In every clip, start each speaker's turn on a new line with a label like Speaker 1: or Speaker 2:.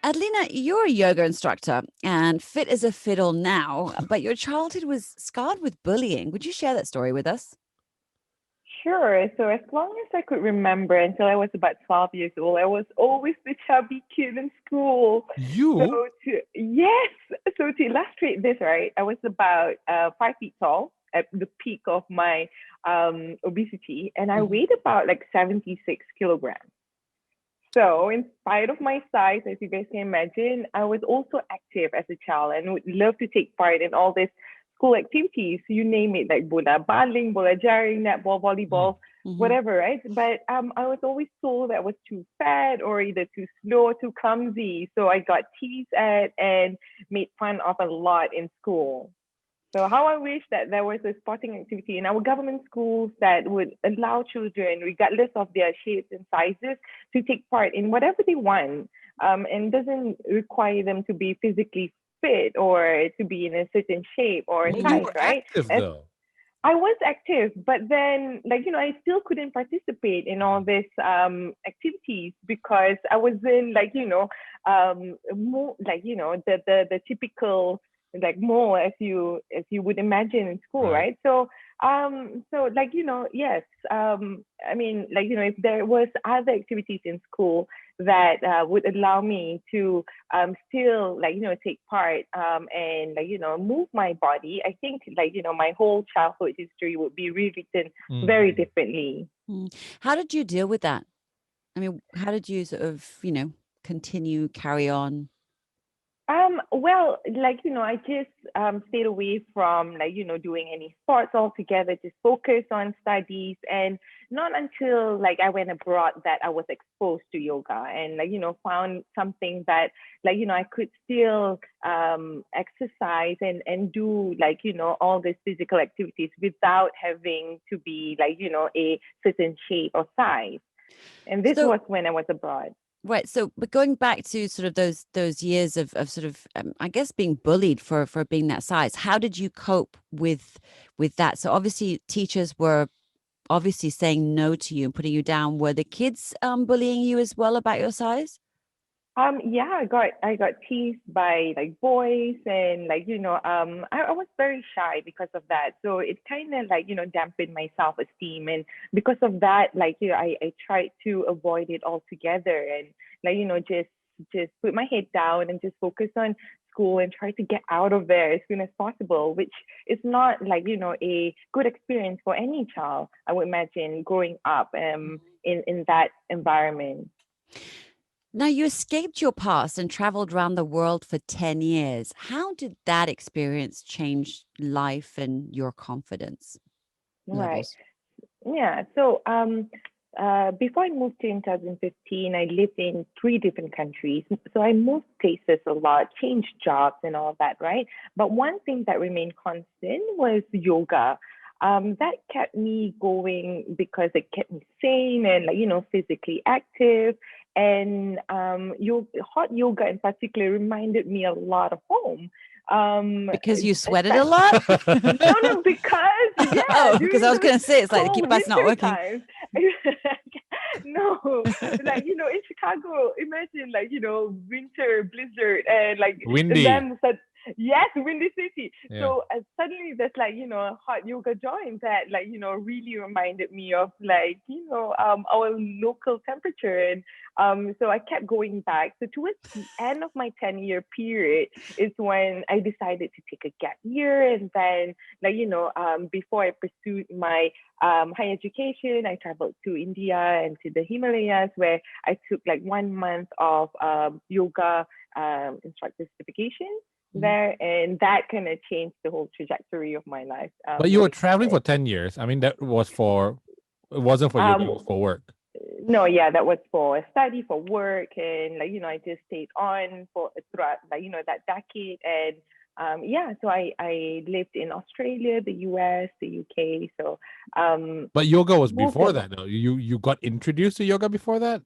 Speaker 1: Adelina, you're a yoga instructor and fit as a fiddle now, but your childhood was scarred with bullying. Would you share that story with us?
Speaker 2: Sure. So as long as I could remember until I was about 12 years old, I was always the chubby kid in school. So
Speaker 3: You?
Speaker 2: yes, so to illustrate this, right, I was about 5 feet tall at the peak of my obesity, and I
Speaker 1: Mhm.
Speaker 2: weighed about like 76 kilograms. So, in spite of my size, as you guys can imagine, I was also active as a child and would love to take part in all these school activities. You name it, like bola baling, bola jaring, netball,
Speaker 3: Mm.
Speaker 2: volleyball,
Speaker 1: Mhm.
Speaker 2: whatever, right? But I was always told that I was too fat or either too slow or too clumsy. So I got teased at and made fun of a lot in school. So how I wish that there was a sporting activity in our government schools that would allow children, regardless of their shapes and sizes, to take part in whatever they want, and doesn't require them to be physically fit or to be in a certain shape or
Speaker 3: But you
Speaker 2: size,
Speaker 3: were
Speaker 2: right?
Speaker 3: active
Speaker 2: As
Speaker 3: though.
Speaker 2: I was active, but then, like, I still couldn't participate in all these activities because I wasn't, like, more like, the typical, like, more as you would imagine in school,
Speaker 3: Right.
Speaker 2: right? So like, yes, I mean, like, if there was other activities in school that would allow me to still, like, take part, and, like, move my body, I think, like, my whole childhood history would be rewritten very
Speaker 3: Mm.
Speaker 2: differently.
Speaker 1: Mm. How did you deal with that? I mean, how did you sort of, continue, carry on?
Speaker 2: Well, like, I just stayed away from, like, doing any sports altogether, just focus on studies. And not until, like, I went abroad that I was exposed to yoga and, like, found something that, like, I could still exercise and do, like, all these physical activities without having to be, like, a certain shape or size. And this
Speaker 1: So,
Speaker 2: was when I was abroad.
Speaker 1: right. So, but going back to sort of those years of sort of, I guess, being bullied for being that size, how did you cope with that? So, obviously, teachers were obviously saying no to you and putting you down. Were the kids bullying you as well about your size?
Speaker 2: Yeah, I got teased by, like, boys, and, like, I was very shy because of that. So it kind of, like, dampened my self-esteem, and because of that, like, I tried to avoid it altogether, and, like, just put my head down and just focus on school and try to get out of there as soon as possible, which is not, like, a good experience for any child, I would imagine, growing up in that environment.
Speaker 1: Now, you escaped your past and traveled around the world for 10 years. How did that experience change life and your confidence
Speaker 2: Right.
Speaker 1: levels?
Speaker 2: Yeah. So before I moved to in 2015, I lived in three different countries. So I moved places a lot, changed jobs and all of that, right? But one thing that remained constant was yoga. That kept me going because it kept me sane and, like, physically active. And hot yoga in particular reminded me a lot of home.
Speaker 1: Because you sweated a
Speaker 2: Especially
Speaker 1: lot?
Speaker 2: no, no, because yeah,
Speaker 1: Oh, because I
Speaker 2: during
Speaker 1: was
Speaker 2: those
Speaker 1: going to say, it's like the
Speaker 2: cold
Speaker 1: keypad's not
Speaker 2: winter
Speaker 1: working.
Speaker 2: times. No, like, in Chicago, imagine, like, winter blizzard and, like, and
Speaker 3: Windy.
Speaker 2: then said yes, windy city.
Speaker 3: Yeah.
Speaker 2: So suddenly there's, like, hot yoga joints that, like, really reminded me of, like, our local temperature. And so I kept going back. So towards the end of my 10-year period is when I decided to take a gap year. And then, like, before I pursued my higher education, I traveled to India and to the Himalayas, where I took, like, 1 month of yoga instructor certification
Speaker 1: Mhm.
Speaker 2: there, and that kind of changed the whole trajectory of my life
Speaker 3: But you were
Speaker 2: moving
Speaker 3: traveling
Speaker 2: forward.
Speaker 3: for 10 years. I mean, that was for, it wasn't for yoga, it
Speaker 2: Um,
Speaker 3: was for work.
Speaker 2: no, yeah, that was for study, for work, and, like, I just stayed on for throughout, like, that decade. And yeah, so I lived in Australia, the US, the UK. So
Speaker 3: But yoga was
Speaker 2: moved
Speaker 3: before
Speaker 2: about.
Speaker 3: that, though. You got introduced to yoga before that?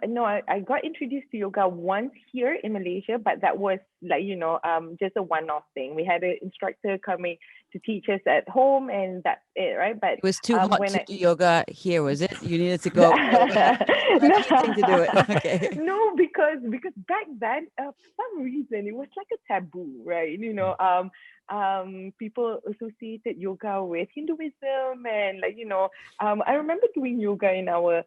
Speaker 2: No, I got introduced to yoga once here in Malaysia, but that was, like, just a one-off thing. We had an instructor coming to teach us at home, and that's it, right? But
Speaker 1: It was too hot
Speaker 2: when
Speaker 1: to
Speaker 2: I
Speaker 1: do yoga here, was it? You needed to go
Speaker 2: no,
Speaker 1: heating to do it. Okay.
Speaker 2: no, because back then, for some reason, it was like a taboo, right? People associated yoga with Hinduism, and I remember doing yoga in our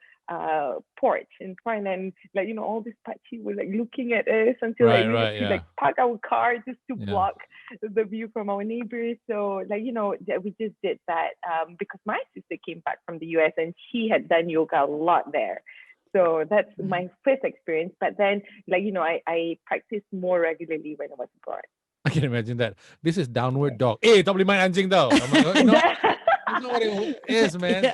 Speaker 2: porch in front, and all this pachi were like looking at us until
Speaker 3: Right,
Speaker 2: we had
Speaker 3: right,
Speaker 2: to
Speaker 3: yeah.
Speaker 2: park our car just to
Speaker 3: Yeah.
Speaker 2: block the view from our neighbors. So we just did that because my sister came back from the US and she had done yoga a lot there. So that's my first experience. But then I practiced more regularly when I was abroad.
Speaker 3: I can imagine that. This is downward dog. Eh, tak boleh main anjing tau. I'm like, that's not what it is, man.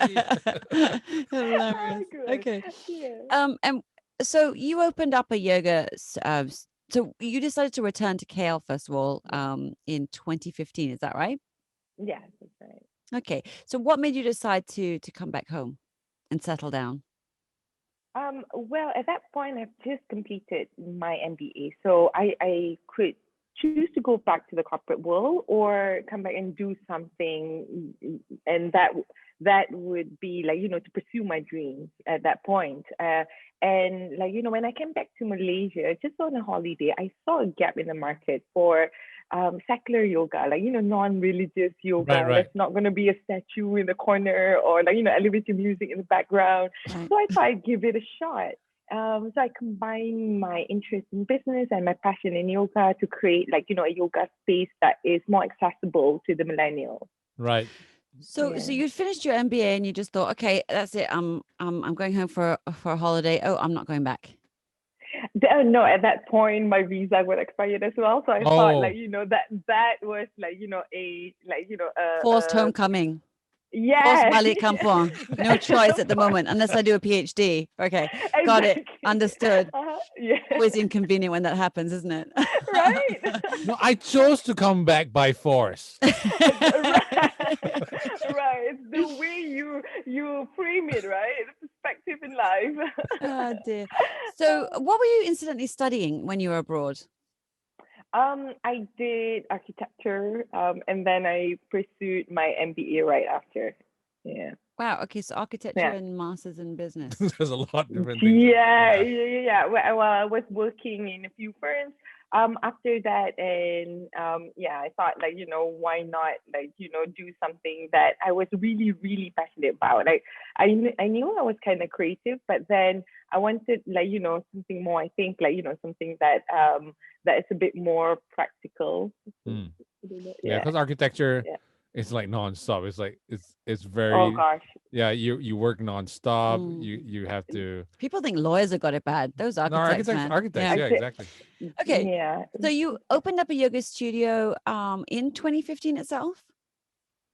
Speaker 1: Hilarious.
Speaker 2: Good.
Speaker 1: Okay.
Speaker 2: Yeah.
Speaker 1: And so you opened up a yoga. So you decided to return to KL first of all, in 2015. Is that right?
Speaker 2: Yeah, that's right.
Speaker 1: Okay. So what made you decide to come back home and settle down?
Speaker 2: Well, at that point, I've just completed my MBA, so I could choose to go back to the corporate world or come back and do something, and that would be to pursue my dreams at that point. And when I came back to Malaysia, just on a holiday, I saw a gap in the market for secular yoga, non-religious yoga.
Speaker 3: Right.
Speaker 2: There's not going to be a statue in the corner or elevator music in the background.
Speaker 1: Right.
Speaker 2: So I thought I'd give it a shot. So I combined my interest in business and my passion in yoga to create a yoga space that is more accessible to the millennials.
Speaker 3: Right.
Speaker 1: So you finished your MBA and you just thought, okay, that's it. I'm going home for a holiday. Oh, I'm not going back.
Speaker 2: No, at that point my visa would expired as well. So I thought that was
Speaker 1: Forced homecoming.
Speaker 2: yeah.
Speaker 1: Forced balik kampung. No choice at the moment, unless I do a PhD. Okay, got it. Understood.
Speaker 2: Yeah.
Speaker 1: Always inconvenient when that happens, isn't it?
Speaker 2: Right.
Speaker 3: No, I chose to come back by force.
Speaker 2: Right. It's the way you frame it, right? The perspective in life.
Speaker 1: Oh dear. So what were you incidentally studying when you were abroad?
Speaker 2: I did architecture, and then I pursued my MBA right after. Yeah.
Speaker 1: Wow. Okay. So architecture and masters in business.
Speaker 3: There's a lot of different things.
Speaker 2: Yeah. Well, I was working in a few firms after that, and I thought why not do something that I was really really passionate about. I knew I was kind of creative, but then I wanted something more. I think something that that is a bit more practical.
Speaker 3: Yeah, because architecture is like nonstop. It's like it's very.
Speaker 2: Oh gosh.
Speaker 3: Yeah, you work nonstop. You have to.
Speaker 1: People think lawyers have got it bad. Those architects, man.
Speaker 3: Architects, yeah, exactly.
Speaker 1: Okay.
Speaker 2: Yeah.
Speaker 1: So you opened up a yoga studio in 2015 itself?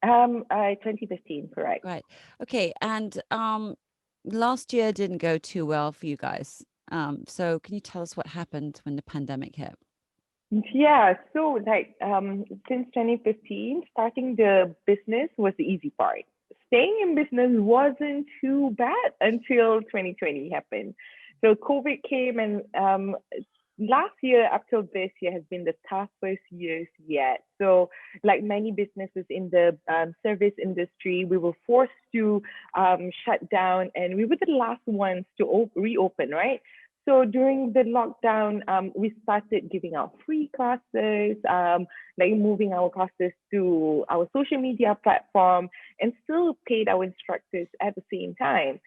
Speaker 2: 2015, correct.
Speaker 1: Right. Okay. And last year didn't go too well for you guys. So can you tell us what happened when the pandemic hit?
Speaker 2: Yeah, so since 2015, starting the business was the easy part. Staying in business wasn't too bad until 2020 happened. So COVID came, and last year up till this year has been the toughest years yet. So like many businesses in the service industry, we were forced to shut down, and we were the last ones to reopen, right? So during the lockdown, we started giving out free classes, moving our classes to our social media platform, and still paid our instructors at the same time.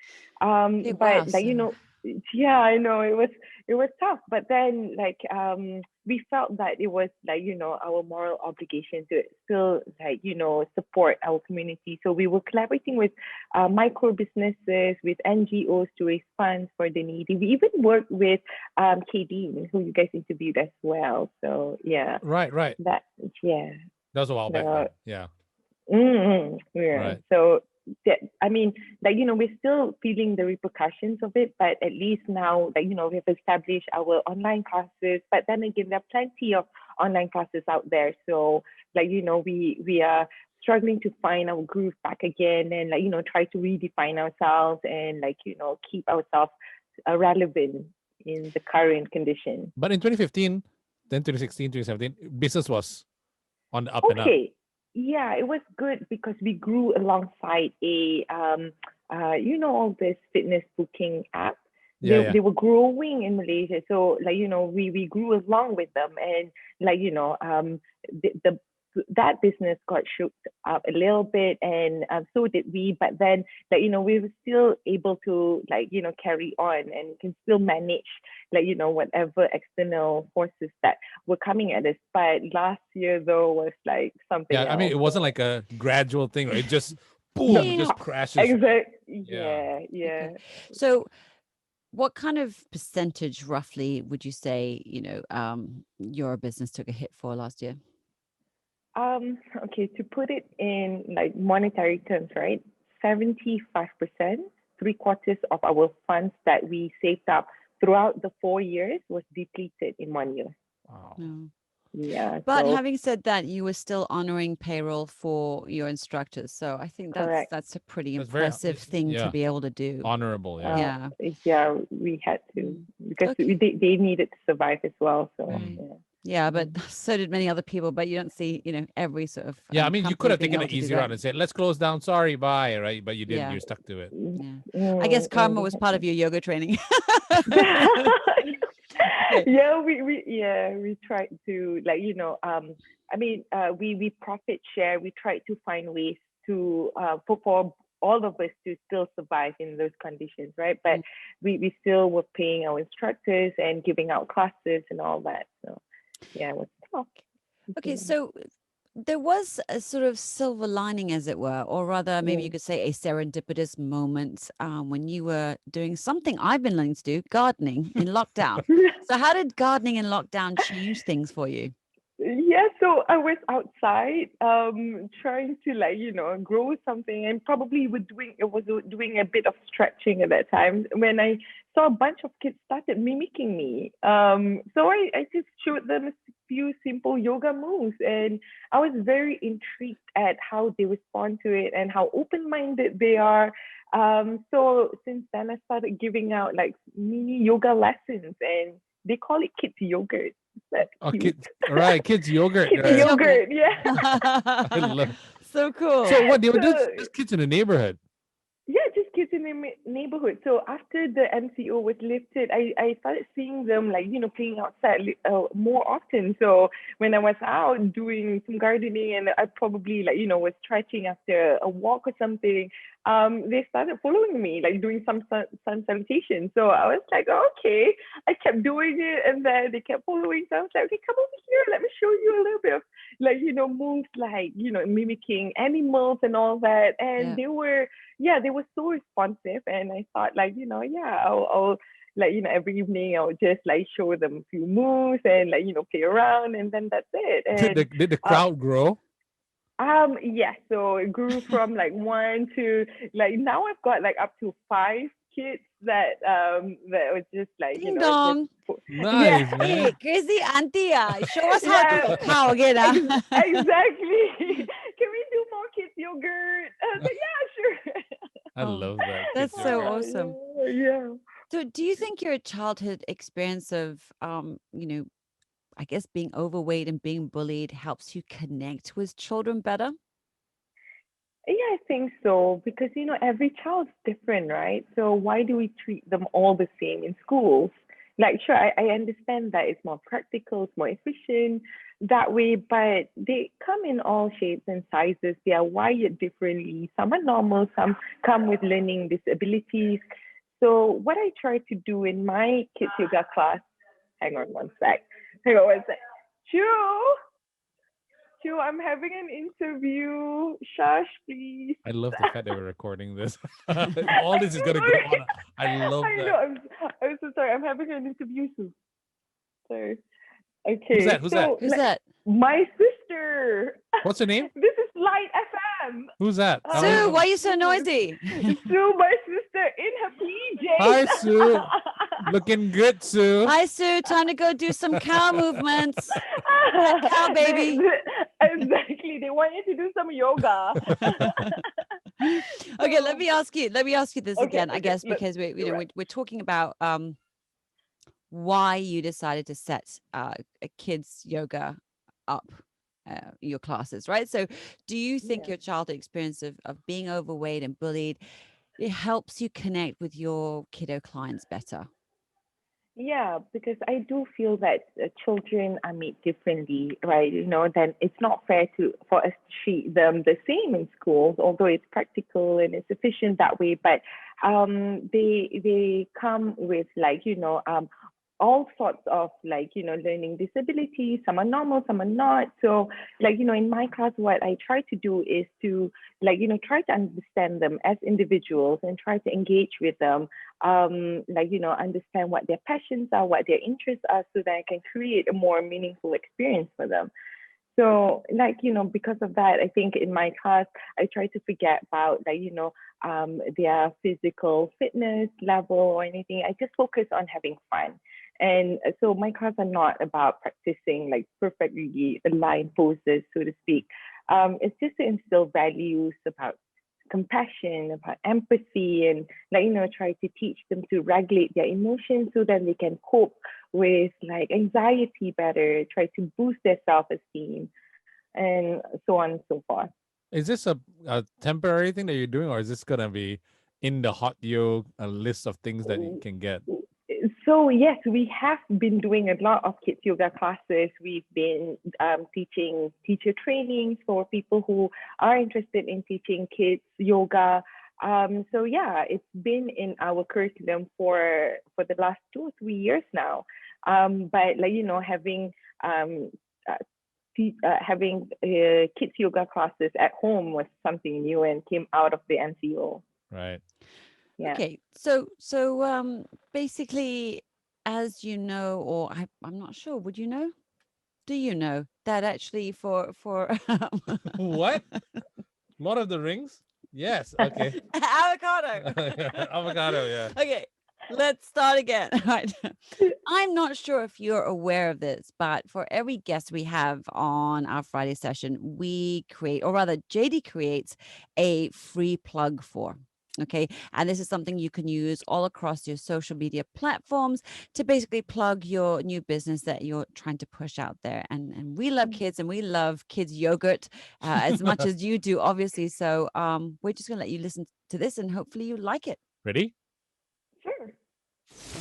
Speaker 2: Yeah, I know it was tough, but then we felt that it was our moral obligation to still support our community. So we were collaborating with micro businesses, with NGOs to raise funds for the needy. We even worked with KD, who you guys interviewed as well. So yeah,
Speaker 3: right.
Speaker 2: That
Speaker 3: was a while back. Then. Yeah.
Speaker 2: Yeah.
Speaker 3: Right.
Speaker 2: So we're still feeling the repercussions of it, but at least now we have established our online classes. But then again, there are plenty of online classes out there. So we are struggling to find our groove back again, and try to redefine ourselves and keep ourselves relevant in the current condition.
Speaker 3: But in 2015, then 2016, 2017, business was on the up and up.
Speaker 2: Okay. yeah, it was good because we grew alongside a all this fitness booking app.
Speaker 3: Yeah, yeah.
Speaker 2: They were growing in Malaysia, so like we grew along with them, and like the that business got shook up a little bit, and so did we. But then like we were still able to like carry on and can still manage like whatever external forces that were coming at us. But last year though was like something
Speaker 3: Yeah, I mean,
Speaker 2: else.
Speaker 3: it wasn't like a gradual thing, right? It just
Speaker 2: No,
Speaker 3: boom,
Speaker 1: Yeah.
Speaker 3: just crashes.
Speaker 2: exactly.
Speaker 3: Yeah.
Speaker 2: Yeah, yeah.
Speaker 1: Okay. So what kind of percentage roughly would you say, your business took a hit for last year?
Speaker 2: Okay, to put it in like monetary terms, right? 75%, three quarters of our funds that we saved up throughout the 4 years was depleted in 1 year.
Speaker 3: Wow.
Speaker 1: No.
Speaker 2: Yeah,
Speaker 1: But
Speaker 2: so
Speaker 1: having said that, you were still honoring payroll for your instructors. So I think
Speaker 2: correct.
Speaker 1: that's a pretty
Speaker 3: That's very,
Speaker 1: impressive thing to
Speaker 3: yeah,
Speaker 1: be able to do.
Speaker 3: honorable. Yeah.
Speaker 2: Uh,
Speaker 1: Yeah.
Speaker 2: yeah, we had to
Speaker 1: Mm.
Speaker 2: because
Speaker 1: Okay.
Speaker 2: they needed to survive as well. So
Speaker 1: Right.
Speaker 2: yeah.
Speaker 1: Yeah, but
Speaker 2: Mm.
Speaker 1: so did many other people. But you don't see, every sort of
Speaker 3: Yeah, I mean, you could
Speaker 1: company
Speaker 3: have
Speaker 1: being
Speaker 3: taken
Speaker 1: able
Speaker 3: it
Speaker 1: to do
Speaker 3: easier
Speaker 1: that.
Speaker 3: on and said, let's close down. Sorry, bye. Right. But you didn't.
Speaker 1: Yeah.
Speaker 3: You're stuck to it.
Speaker 2: Mm,
Speaker 1: Yeah. I guess karma
Speaker 2: we
Speaker 1: was
Speaker 2: had
Speaker 1: part
Speaker 2: to.
Speaker 1: of your yoga training. Okay.
Speaker 2: Yeah, we tried to like I mean we profit share. We tried to find ways to for all of us to still survive in those conditions, right? But
Speaker 1: Mm.
Speaker 2: we still were paying our instructors and giving out classes and all that. So yeah, it was tough.
Speaker 1: Okay,
Speaker 2: Yeah.
Speaker 1: so there was a sort of silver lining, as it were, or rather, maybe you
Speaker 2: Mm.
Speaker 1: could say a serendipitous moment when you were doing something I've been learning to do, gardening in lockdown. So, how did gardening in lockdown change things for you?
Speaker 2: Yeah, so I was outside, trying to like, grow something, and probably was doing a bit of stretching at that time when I saw a bunch of kids started mimicking me. So I just showed them a few simple yoga moves, and I was very intrigued at how they respond to it and how open-minded they are. So since then I started giving out like mini yoga lessons, and they call it kids yogurt. That's
Speaker 3: Oh,
Speaker 2: cute.
Speaker 3: kids, right? Kids yogurt,
Speaker 2: Kids
Speaker 1: Kids
Speaker 3: right?
Speaker 1: yogurt.
Speaker 2: yogurt, yeah.
Speaker 3: I love.
Speaker 1: So cool.
Speaker 3: So what they were
Speaker 2: So
Speaker 3: just kids in the neighborhood.
Speaker 2: yeah, just kids in the neighborhood. So after the MCO was lifted, I started seeing them like playing outside more often. So when I was out doing some gardening and I probably like was stretching after a walk or something, they started following me like doing some sun salutation. So I was like, oh, okay. I kept doing it, and then they kept following. So I was like, okay, come over here. Let me show you a little bit of like moves like mimicking animals and all that. And
Speaker 1: Yeah.
Speaker 2: they were so responsive, and I thought like yeah, I'll like every evening I'll just like show them a few moves and like play around, and then that's it. And
Speaker 3: Did the
Speaker 2: uh,
Speaker 3: crowd grow?
Speaker 2: yeah, so it grew from like one to like now I've got like up to five kids that was just like
Speaker 1: Ding
Speaker 2: just
Speaker 1: dong.
Speaker 2: yeah.
Speaker 3: Nice,
Speaker 1: Hey,
Speaker 3: man.
Speaker 1: crazy auntie, show us how to
Speaker 2: Yeah,
Speaker 1: milk cow again.
Speaker 2: exactly. Can we do more kids yogurt? I was like, yeah, sure.
Speaker 3: I
Speaker 1: Oh,
Speaker 3: love that
Speaker 1: that's
Speaker 3: kids
Speaker 1: so
Speaker 3: yogurt.
Speaker 1: awesome.
Speaker 2: Yeah.
Speaker 1: So, do you think your childhood experience of, I guess being overweight and being bullied helps you connect with children better?
Speaker 2: Yeah, I think so because every child's different, right? So why do we treat them all the same in schools? Like, sure, I understand that it's more practical, it's more efficient that way, but they come in all shapes and sizes. They are wired differently. Some are normal, some come with learning disabilities. So what I try to do in my kids yoga class, hang on one sec, hang on one sec. Chu, I'm having an interview. Shush, please.
Speaker 3: I love the fact that we're recording this. All
Speaker 2: I'm
Speaker 3: this is
Speaker 2: so
Speaker 3: gonna go
Speaker 2: sorry.
Speaker 3: on. I love
Speaker 2: I know.
Speaker 3: that.
Speaker 2: I'm so sorry. I'm having an interview soon. So,
Speaker 3: Who's
Speaker 2: okay.
Speaker 3: that? Who's that?
Speaker 2: So,
Speaker 1: Who's that?
Speaker 2: my sister.
Speaker 3: What's her name?
Speaker 2: This is Light FM.
Speaker 3: Who's that?
Speaker 1: Sue, why are you so
Speaker 2: Sue.
Speaker 1: noisy?
Speaker 2: Sue, my sister, in her
Speaker 3: Hi,
Speaker 2: PJs.
Speaker 3: Sue. Looking good, Sue.
Speaker 1: Hi, Sue. Time to go do some cow movements. Cow baby.
Speaker 2: Exactly. They want you to do some yoga.
Speaker 1: Okay, let me ask you. Let me ask you this
Speaker 2: Okay,
Speaker 1: again. I guess
Speaker 2: look,
Speaker 1: because
Speaker 2: you're right.
Speaker 1: we're talking about why you decided to set a kids yoga up. your classes, right? So do you think
Speaker 2: Yeah.
Speaker 1: your childhood experience of being overweight and bullied, it helps you connect with your kiddo clients better?
Speaker 2: Yeah, because I do feel that children are made differently, right? Then it's not fair for us to treat them the same in schools, although it's practical and it's efficient that way. But they come with all sorts of learning disabilities. Some are normal, some are not. So in my class, what I try to do is to try to understand them as individuals and try to engage with them, understand what their passions are, what their interests are, so that I can create a more meaningful experience for them. So, because of that, I think in my class, I try to forget about, their physical fitness level or anything. I just focus on having fun. And so my class are not about practicing like perfectly aligned poses, so to speak. It's just to instill values about compassion, about empathy, and try to teach them to regulate their emotions so that they can cope with anxiety better, try to boost their self-esteem, and so on and so forth.
Speaker 3: Is this a temporary thing that you're doing, or is this gonna be in the hot yo list of things that you can get?
Speaker 2: So yes, we have been doing a lot of kids yoga classes. We've been teaching teacher trainings for people who are interested in teaching kids yoga. So yeah, it's been in our curriculum for the last 2 or 3 years now. But um, uh, having kids yoga classes at home was something new and came out of the NCO.
Speaker 3: Right.
Speaker 2: Yeah.
Speaker 1: Okay, so basically, as you know, or I'm not sure, would you know? Do you know that actually for
Speaker 3: What? Lord of the Rings? Yes. Okay.
Speaker 1: avocado?
Speaker 3: Avocado. Yeah.
Speaker 1: Okay, let's start again. Right. I'm not sure if you're aware of this, but for every guest we have on our Friday session, we create, or rather, JD creates a free plug for. Okay. And this is something you can use all across your social media platforms to basically plug your new business that you're trying to push out there. And we love kids and we love kids yogurt as much as you do, obviously. So we're just going to let you listen to this and hopefully you like it.
Speaker 3: Ready?
Speaker 2: Sure.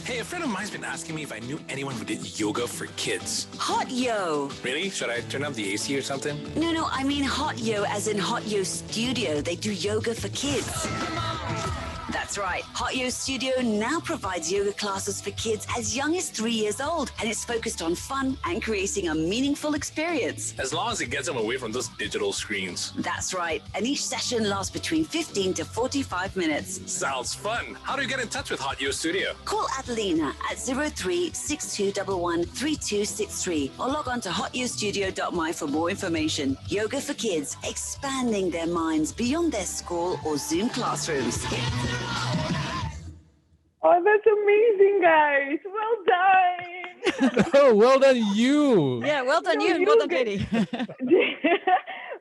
Speaker 4: Hey, a friend of mine's been asking me if I knew anyone who did yoga for kids.
Speaker 5: Hot Yo.
Speaker 4: Really? Should I turn up the AC or something?
Speaker 5: No, I mean Hot Yo as in Hot Yo Studio. They do yoga for kids. That's right. Hot Yo Studio now provides yoga classes for kids as young as 3 years old, and it's focused on fun and creating a meaningful experience.
Speaker 4: As long as it gets them away from those digital screens.
Speaker 5: That's right. And each session lasts between 15 to 45 minutes.
Speaker 4: Sounds fun. How do you get in touch with Hot Yo Studio?
Speaker 5: Call Adelina at 03-6211-3263 or log on to hotyostudio.my for more information. Yoga for kids, expanding their minds beyond their school or Zoom classrooms.
Speaker 2: Oh, that's amazing, guys. Well done.
Speaker 3: Oh, well done, you.
Speaker 1: Yeah, well done
Speaker 2: No,
Speaker 1: you and well done,
Speaker 2: guys-
Speaker 1: JD.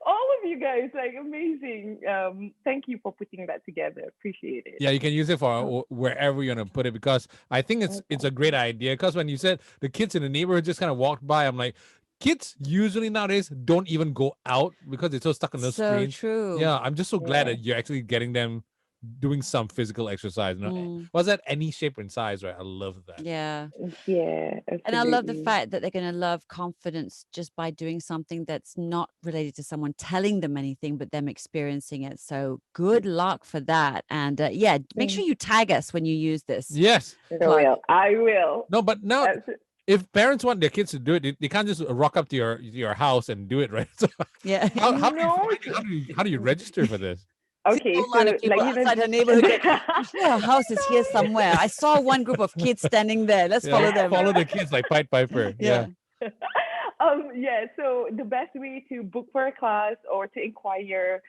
Speaker 2: All of you guys, amazing. Thank you for putting that together. Appreciate it.
Speaker 3: Yeah, you can use it for wherever you're gonna put it, because I think it's a great idea. Because when you said the kids in the neighborhood just kind of walked by, I'm like, kids usually nowadays don't even go out because they're so stuck on those
Speaker 1: So
Speaker 3: screens.
Speaker 1: true.
Speaker 3: Yeah, I'm just so glad
Speaker 2: Yeah.
Speaker 3: that you're actually getting them doing some physical exercise. Was that any shape and size, right? I love that.
Speaker 1: Yeah.
Speaker 2: Yeah,
Speaker 1: And I love the
Speaker 2: absolutely.
Speaker 1: fact that they're going to love confidence just by doing something that's not related to someone telling them anything, but them experiencing it. So good luck for that. And yeah, make sure you tag us when you use this.
Speaker 3: Yes.
Speaker 1: Plug.
Speaker 2: I will.
Speaker 3: No, but now
Speaker 2: Abso-
Speaker 3: if parents want their kids to do it, they can't just rock up to your house and do it, right? So
Speaker 1: Yeah.
Speaker 3: how
Speaker 2: No.
Speaker 3: do you register for this?
Speaker 2: Okay,
Speaker 1: A
Speaker 2: so
Speaker 1: lot of people outside her neighborhood going, I'm sure her house is here somewhere. I saw one group of kids standing there. Let's follow them.
Speaker 3: Follow the kids like Pied Piper.
Speaker 1: Yeah.
Speaker 2: Yeah, so the best way to book for a class or to inquire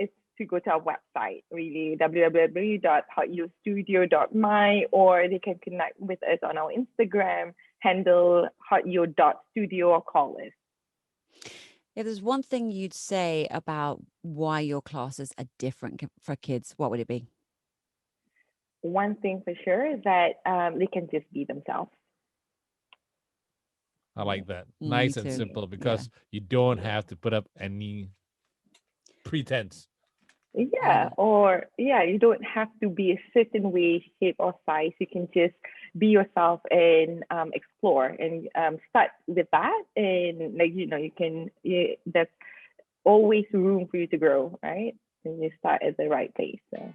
Speaker 2: is to go to our website, really, www.hotyostudio.my, or they can connect with us on our Instagram handle, hotyo.studio, or call us.
Speaker 1: If there's one thing you'd say about why your classes are different for kids, what would it be?
Speaker 2: One thing for sure is that they can just be themselves.
Speaker 3: I like that.
Speaker 1: Me
Speaker 3: Nice and
Speaker 1: too.
Speaker 3: simple because you don't have to put up any pretense.
Speaker 2: Yeah, or yeah, you don't have to be a certain way, shape, or size. You can just be yourself and explore and start with that. And like you can there's always room for you to grow, right? And you start at the right place. So.